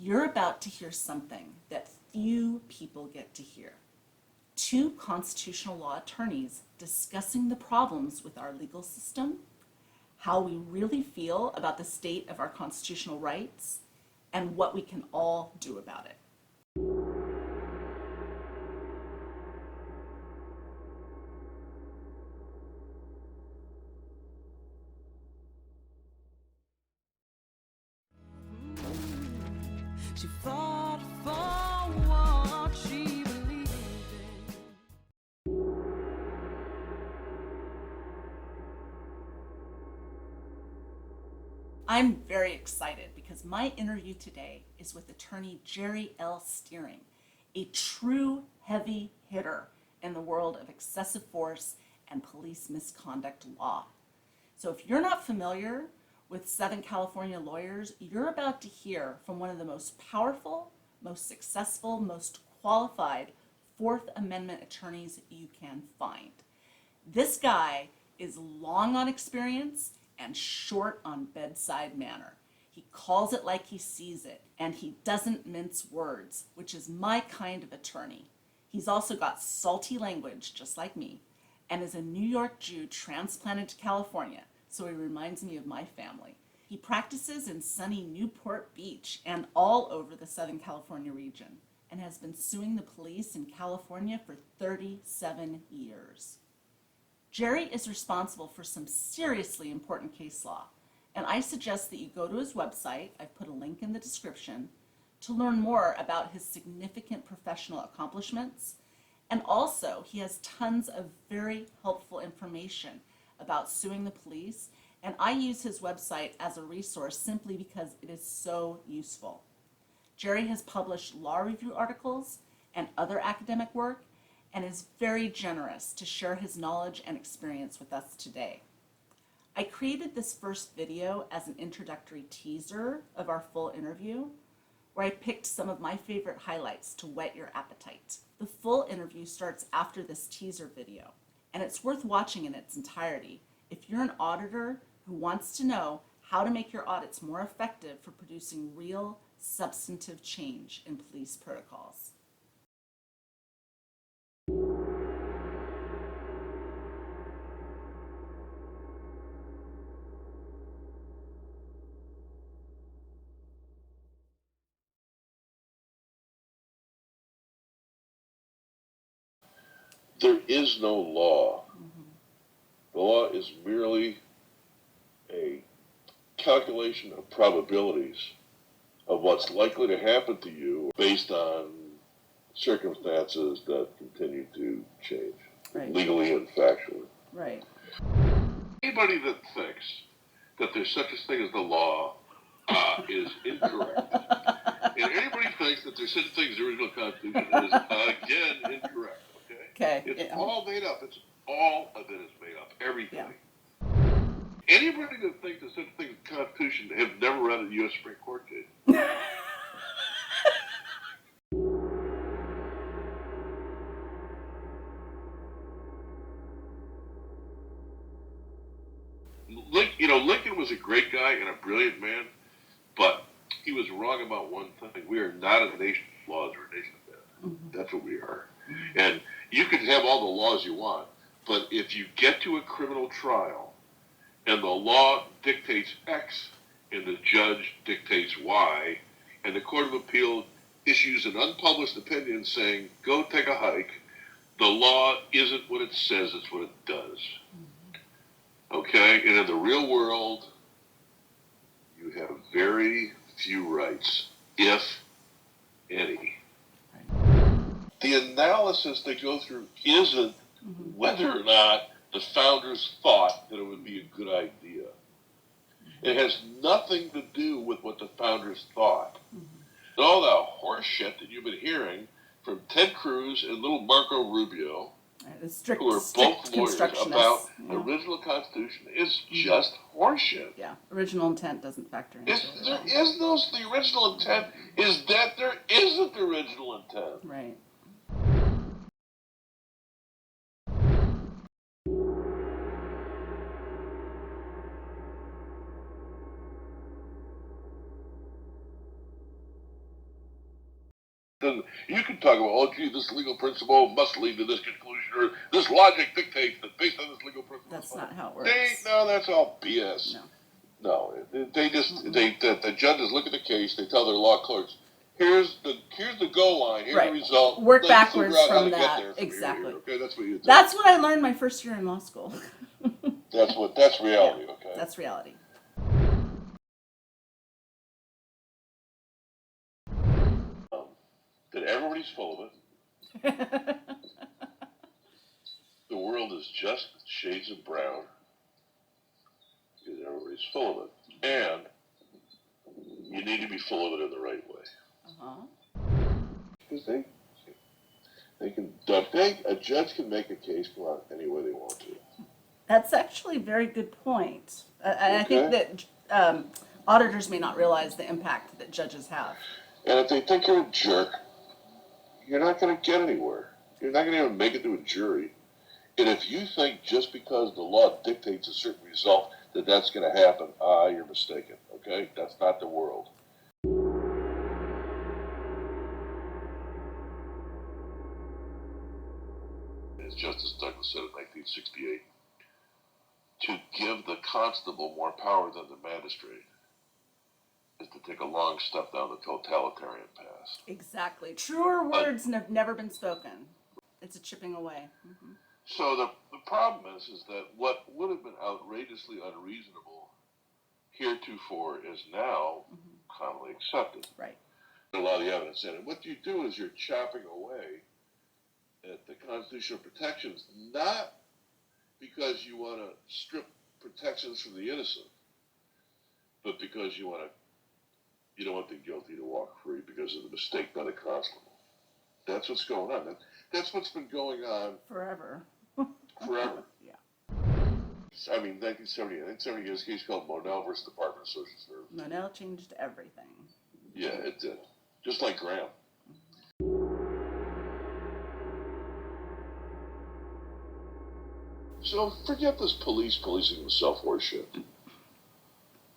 You're about to hear something that few people get to hear. Two constitutional law attorneys discussing the problems with our legal system, how we really feel about the state of our constitutional rights, and what we can all do about it. She fought for what she believed in. I'm very excited because my interview today is with attorney Jerry L. Steering, a true heavy hitter in the world of excessive force and police misconduct law. So if you're not familiar with Southern California lawyers, you're about to hear from one of the most powerful, most successful, most qualified Fourth Amendment attorneys you can find. This guy is long on experience and short on bedside manner. He calls it like he sees it, and he doesn't mince words, which is my kind of attorney. He's also got salty language, just like me, and is a New York Jew transplanted to California, so he reminds me of my family. He practices in sunny Newport Beach and all over the Southern California region, and has been suing the police in California for 37 years. Jerry is responsible for some seriously important case law, and I suggest that you go to his website, I've put a link in the description, to learn more about his significant professional accomplishments. And also, he has tons of very helpful information about suing the police, and I use his website as a resource simply because it is so useful. Jerry has published law review articles and other academic work, and is very generous to share his knowledge and experience with us today. I created this first video as an introductory teaser of our full interview, where I picked some of my favorite highlights to whet your appetite. The full interview starts after this teaser video, and it's worth watching in its entirety if you're an auditor who wants to know how to make your audits more effective for producing real, substantive change in police protocols. There is no law. The law is merely a calculation of probabilities of what's likely to happen to you based on circumstances that continue to change, Right. legally and factually. Right. Anybody that thinks that there's such a thing as the law is incorrect. And anybody thinks that there's such a thing as the original Constitution is, again, incorrect. Okay. It's all made up. It's all of it is made up. Everything. Yeah. Anybody that thinks there's such a thing as the Constitution have never read a U.S. Supreme Court case. Lincoln was a great guy and a brilliant man, but he was wrong about one thing. We are not a nation of laws, we're a nation of men. That's what we are. And you can have all the laws you want, but if you get to a criminal trial and the law dictates X and the judge dictates Y, and the Court of Appeal issues an unpublished opinion saying, go take a hike, the law isn't what it says, it's what it does. Okay? And in the real world, you have very few rights, if any. The analysis they go through isn't whether or not the founders thought that it would be a good idea. It has nothing to do with what the founders thought. And all the horse shit that you've been hearing from Ted Cruz and little Marco Rubio, who are both lawyers, about the original Constitution is just horseshit. Yeah, original intent doesn't factor into it. The original intent is that there isn't the original intent. Right. Then you can talk about, oh, gee, this legal principle must lead to this conclusion, or this logic dictates that based on this legal principle. That's not how it works. No, that's all BS. No. They just the judges look at the case. They tell their law clerks, here's the goal line. Here's the result. Work Let backwards you figure out from how to that. get there from Exactly. Here. Okay, that's what you do. That's what I learned my first year in law school. That's reality. Yeah, Okay. that's reality. That everybody's full of it. The world is just shades of brown because everybody's full of it, and you need to be full of it in the right way. Because a judge can make a case come out any way they want to. That's actually a very good point. I think that auditors may not realize the impact that judges have. And if they think you're a jerk, you're not going to get anywhere. You're not going to even make it to a jury. And if you think just because the law dictates a certain result that that's going to happen, you're mistaken, okay? That's not the world. As Justice Douglas said in 1968, to give the constable more power than the magistrate is to take a long step down the totalitarian path. Exactly. Truer words have never been spoken. It's a chipping away. Mm-hmm. So the problem is that what would have been outrageously unreasonable heretofore is now commonly accepted. Right. A lot of the evidence in it. What you do is you're chopping away at the constitutional protections, not because you want to strip protections from the innocent, but because you don't want the guilty to walk free because of the mistake by the constable. That's what's going on. That's what's been going on Forever. forever. Yeah. I mean, 1970, he has a case called Monell versus Department of Social Services. Monell changed everything. Yeah, it did. Just like Graham. So forget this policing themselves horseshit.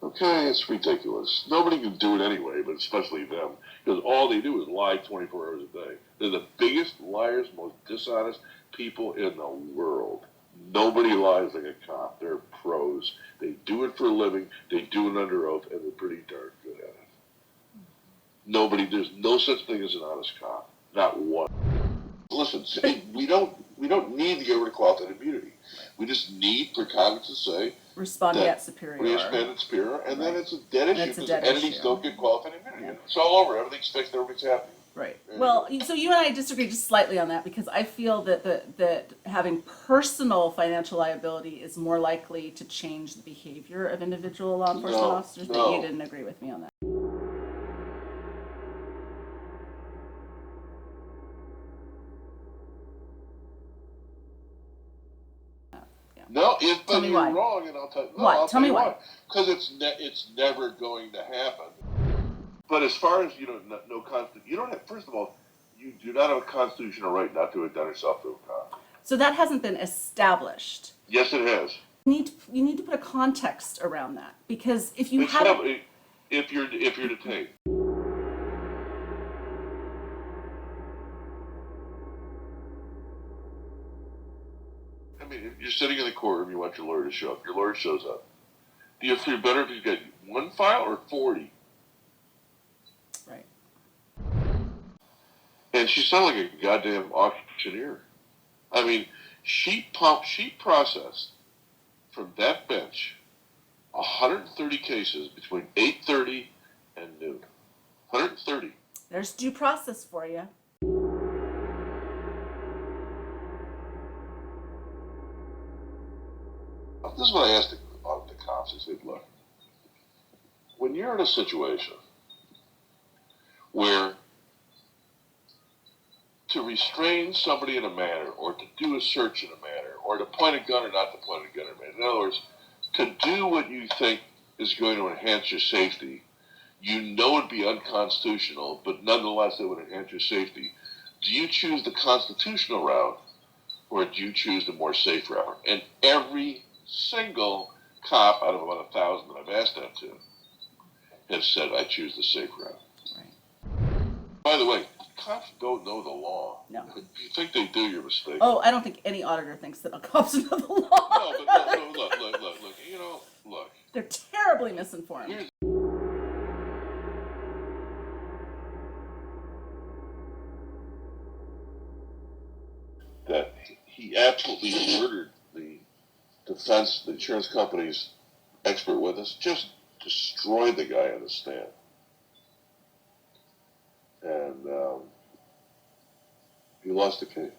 Okay, it's ridiculous. Nobody can do it anyway, but especially them. Because all they do is lie 24 hours a day. They're the biggest liars, most dishonest people in the world. Nobody lies like a cop. They're pros. They do it for a living. They do it under oath, and they're pretty darn good at it. There's no such thing as an honest cop. Not one. Listen, we don't need to get rid of qualified immunity. We just need for Congress to say Respondeat superior. Respondeat superior, and then it's a dead issue because entities issue. don't get qualified immunity. Yeah. It's all over. Everything's fixed. Everybody's happy. Right. Well, so you and I disagree just slightly on that because I feel that having personal financial liability is more likely to change the behavior of individual law enforcement officers. But you didn't agree with me on that. No, but you're why. wrong, and I'll tell you. No, Why? I'll Tell me why. Because it's never going to happen. But as far as no constitution, you don't have. First of all, you do not have a constitutional right not to identify yourself to a cop. So that hasn't been established. Yes, it has. You need to put a context around that because if you if you're detained. I mean, if you're sitting in the courtroom, you want your lawyer to show up. Your lawyer shows up. Do you feel better if you get one file or 40? Right. And she sounded like a goddamn auctioneer. I mean, she processed from that bench 130 cases between 8:30 and noon. 130. There's due process for you. This is what I asked the cops. I said, look, when you're in a situation where to restrain somebody in a manner, or to do a search in a manner, or to point a gun or not to point a gun in a manner, in other words, to do what you think is going to enhance your safety, it'd be unconstitutional, but nonetheless it would enhance your safety. Do you choose the constitutional route, or do you choose the more safe route? And every single cop out of about 1,000 that I've asked that to has said, I choose the safe route. Right. By the way, cops don't know the law. No. If you think they do, you're mistaken. Oh, I don't think any auditor thinks that cops know the law. No, but look, look. They're terribly misinformed. Here's that he absolutely murdered the defense, the insurance company's expert witness, just destroyed the guy on the stand. And he lost the case.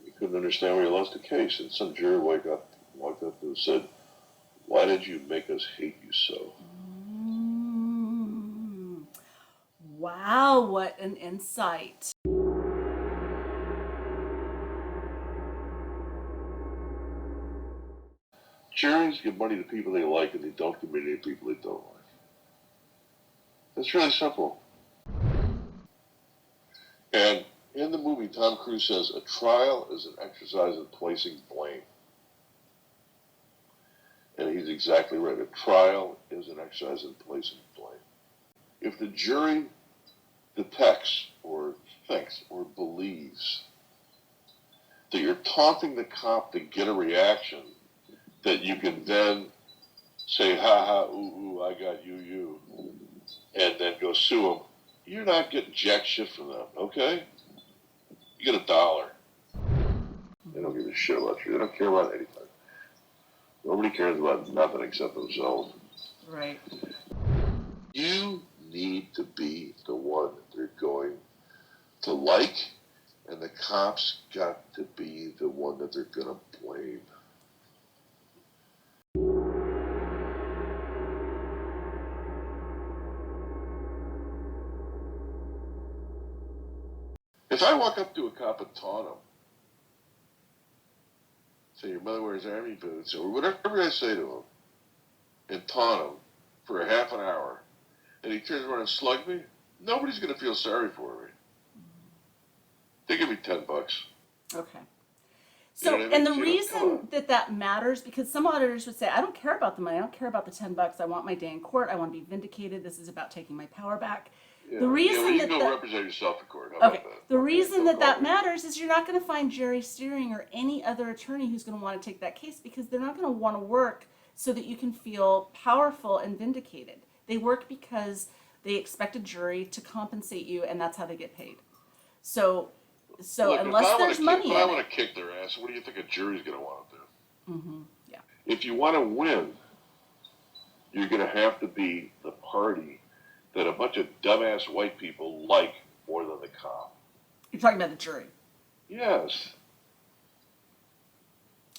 He couldn't understand why he lost the case. And some jury walked up and said, "Why did you make us hate you so?" Wow, what an insight. Juries give money to people they like, and they don't give money to people they don't like. It's really simple. And in the movie, Tom Cruise says, a trial is an exercise in placing blame. And he's exactly right. A trial is an exercise in placing blame. If the jury detects or thinks or believes that you're taunting the cop to get a reaction that you can then say, ha ha, ooh, I got you, and then go sue them, you're not getting jack shit from them, okay? You get $1. They don't give a shit about you. They don't care about anything. Nobody cares about nothing except themselves. Right. You need to be the one they're going to like, and the cops got to be the one that they're going to blame. If I walk up to a cop and taunt him, say your mother wears army boots, or whatever I say to him, and taunt him for a half an hour, and he turns around and slugs me, nobody's going to feel sorry for me. They give me $10. Okay. So, You know what I mean? and the You know, come reason on. that matters, because some auditors would say, I don't care about the money, I don't care about the $10, I want my day in court, I want to be vindicated, this is about taking my power back. Yeah. The reason well, you that can go represent yourself in court. How Okay, about that? the reason don't that call me. matters is you're not going to find Jerry Steering or any other attorney who's going to want to take that case, because they're not going to want to work so that you can feel powerful and vindicated. They work because they expect a jury to compensate you, and that's how they get paid. So Look, unless there's money if I in want it. to kick their ass, what do you think a jury's going to want to do? Yeah. If you want to win, you're going to have to be the party that a bunch of dumbass white people like more than the cop. You're talking about the jury. Yes.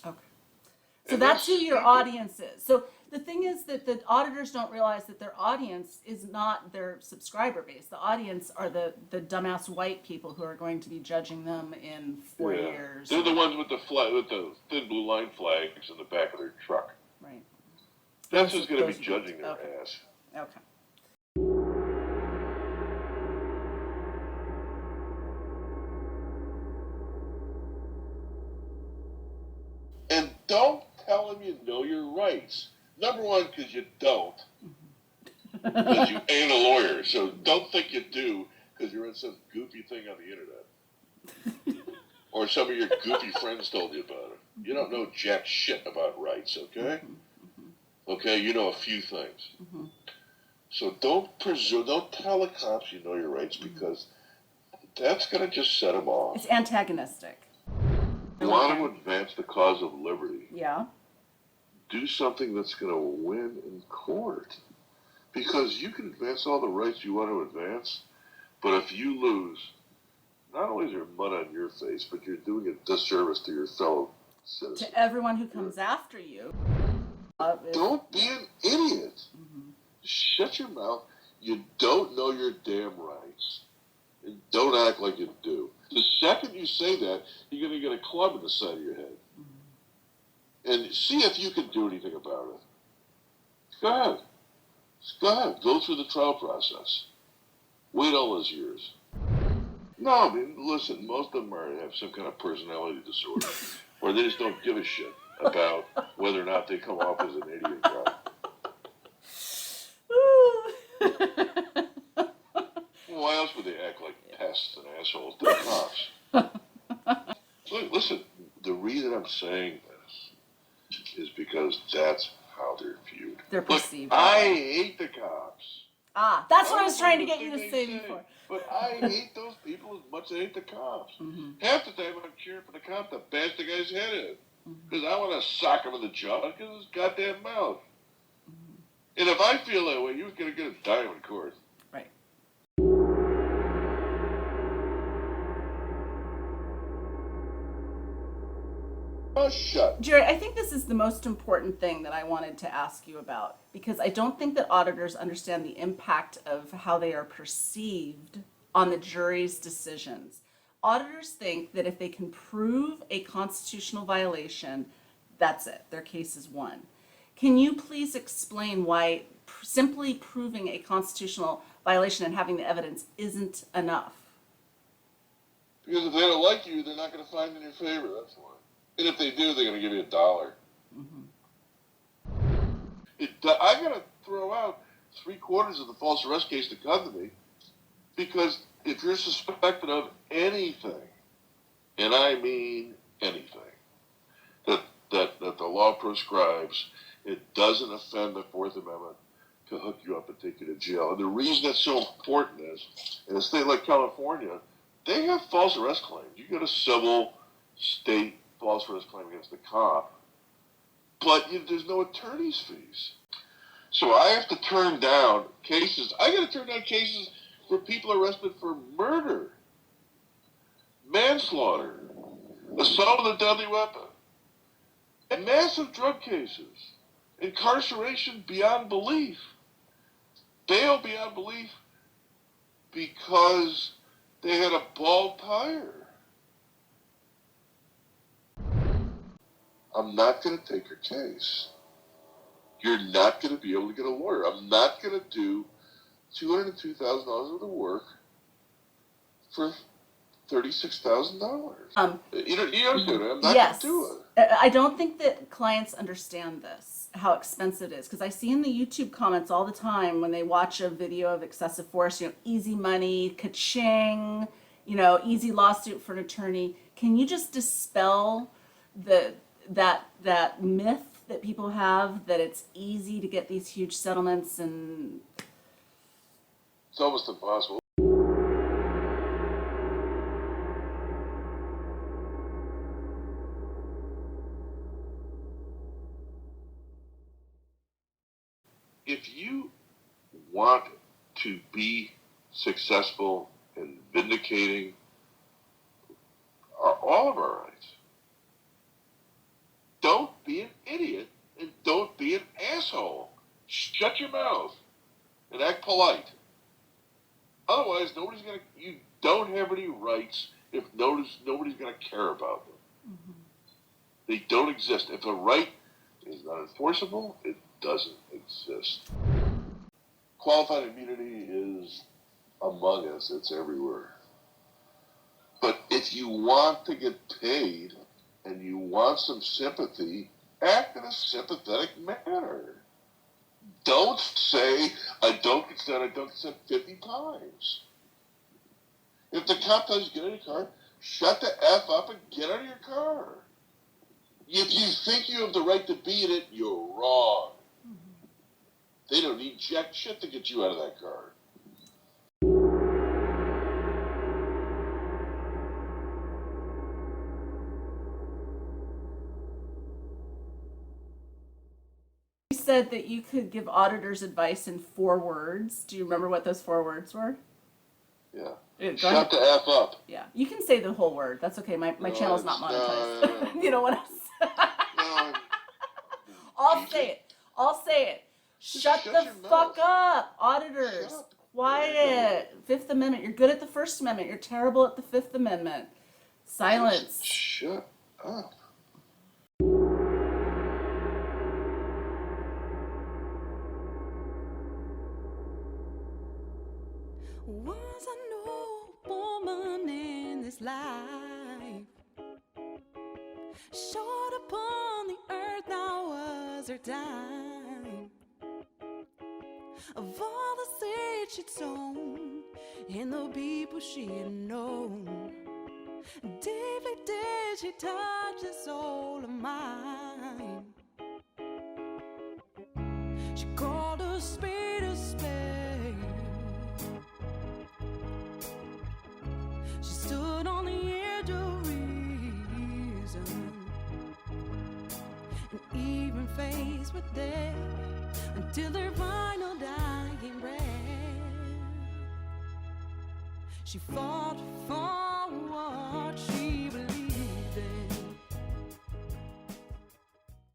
Okay. So And that's who that's your stupid. audience is. So the thing is that the auditors don't realize that their audience is not their subscriber base. The audience are the dumbass white people who are going to be judging them in 4 Yeah. years. They're the ones with the thin blue line flags in the back of their truck. Right. That's Those- who's going to be those are judging good. their Okay. ass. Okay. And don't tell them you know your rights. Number one, because you don't. Because you ain't a lawyer. So don't think you do because you're in some goofy thing on the internet. Or some of your goofy friends told you about it. You don't know jack shit about rights, okay? Okay, you know a few things. So don't tell the cops you know your rights, because that's going to just set them off. It's antagonistic. You want to advance the cause of liberty. Yeah. Do something that's going to win in court. Because you can advance all the rights you want to advance, but if you lose, not only is there mud on your face, but you're doing a disservice to your fellow citizens. To everyone who comes after you. Don't be an idiot. Shut your mouth. You don't know your damn rights. And don't act like you do. The second you say that, you're going to get a club in the side of your head. And see if you can do anything about it. Go ahead. Go ahead. Go through the trial process. Wait all those years. No, I mean, listen, most of them have some kind of personality disorder. Or they just don't give a shit about whether or not they come off as an idiot guy. Ooh. assholes, the cops. Look, listen, the reason I'm saying this is because that's how they're viewed. They're Look, perceived. I hate the cops. Ah, that's what I was trying to get you to say before. But I hate those people as much as I hate the cops. Half the time I'm cheering for the cop to bash the guy's head in. Because I want to sock him in the jaw because of his goddamn mouth. And if I feel that way, you're going to get a dime in court. Right. Oh, shut. Jerry, I think this is the most important thing that I wanted to ask you about, because I don't think that auditors understand the impact of how they are perceived on the jury's decisions. Auditors think that if they can prove a constitutional violation, that's it, their case is won. Can you please explain why simply proving a constitutional violation and having the evidence isn't enough? Because if they don't like you, they're not going to find in your favor, that's why. And if they do, they're going to give you $1. I got to throw out 3/4 of the false arrest case that come to me, because if you're suspected of anything, and I mean anything, that the law prescribes, it doesn't offend the Fourth Amendment to hook you up and take you to jail. And the reason that's so important is, in a state like California, they have false arrest claims. You get a civil state false arrest claim against the cop, but there's no attorney's fees. So I have to turn down cases. I got to turn down cases for people arrested for murder, manslaughter, assault with a deadly weapon, and massive drug cases, incarceration beyond belief, bail beyond belief because they had a bald tire. I'm not going to take your case. You're not going to be able to get a lawyer. I'm not going to do $202,000 worth of work for $36,000. You understand? I'm not Yes. going to do it. I don't think that clients understand this, how expensive it is, because I see in the YouTube comments all the time when they watch a video of excessive force, easy money, ka-ching, easy lawsuit for an attorney. Can you just dispel that myth that people have that it's easy to get these huge settlements? And it's almost impossible. If you want to be successful in vindicating all of our rights, don't be an idiot and don't be an asshole. Shut your mouth and act polite. Otherwise, you don't have any rights if nobody's going to care about them. They don't exist. If a right is not enforceable, it doesn't exist. Qualified immunity is among us. It's everywhere. But if you want to get paid and you want some sympathy, act in a sympathetic manner. Don't say, I don't consent 50 times. If the cop tells you to get out of your car, shut the F up and get out of your car. If you think you have the right to be in it, you're wrong. They don't need jack shit to get you out of that car. you said that you could give auditors advice in 4 words. Do you remember what those 4 words were? Yeah. Go Shut ahead. the F up. Yeah, you can say the whole word. That's okay. My channel's not monetized. No. You know what else? No. I'll say it. I'll say it. Shut shut the your fuck mouth. up, auditors. Shut up. Quiet. Fifth Amendment. You're good at the First Amendment. You're terrible at the Fifth Amendment. Silence. Just shut up. Was a no woman in this life, short upon the earth now was her time. Of all the seeds she'd sown, and the people she had known. Deeply did she touch the soul of mine. She called a spade a spade. She stood on the edge of reason, and even faced with death until her final dying breath. She fought for what she